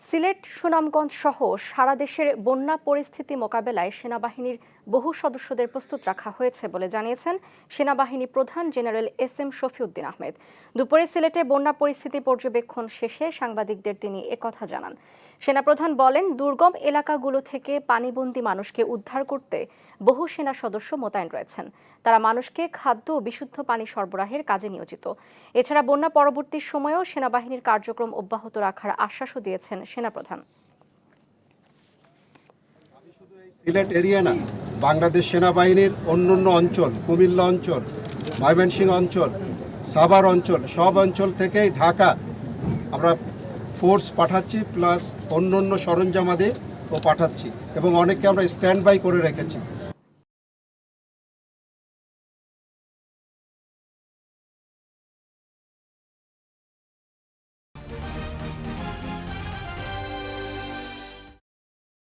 সিলেট, সুনামগঞ্জ সহ সারা দেশের বন্যা পরিস্থিতি মোকাবেলায় সেনাবাহিনীর বহু সদস্যদের প্রস্তুত রাখা হয়েছে বলে জানিয়েছেন সেনাবাহিনী প্রধান general S M Shafiuddin Ahmed. দুপুরে সিলেটে বন্যা পরিস্থিতি পর্যবেক্ষণ শেষে সাংবাদিকদের তিনি একথা জানান। সেনাপ্রধান বলেন, দুর্গম এলাকাগুলো থেকে পানিবন্দী মানুষকে উদ্ধার করতে বহু সেনা সদস্য মোতায়েন রয়েছেন। তারা মানুষকে খাদ্য ও বিশুদ্ধ পানি সরবরাহের কাজে নিয়োজিত। এছাড়া বন্যা পরবর্তী সময়েও সেনাবাহিনীর কার্যক্রম অব্যাহত রাখার আশ্বাসও দিয়েছেন সেনাপ্রধান। সিলেট এরিয়া না, বাংলাদেশ সেনাবাহিনীর অন্যান্য অঞ্চল, কুমিল্লা অঞ্চল, ময়মনসিংহ অঞ্চল, সাভার অঞ্চল, সব অঞ্চল থেকেই ঢাকা আমরা ফোর্স পাঠাচ্ছি, প্লাস অন্যান্য সরঞ্জামাদি ও পাঠাচ্ছি এবং অনেককে আমরা স্ট্যান্ড বাই করে রেখেছি।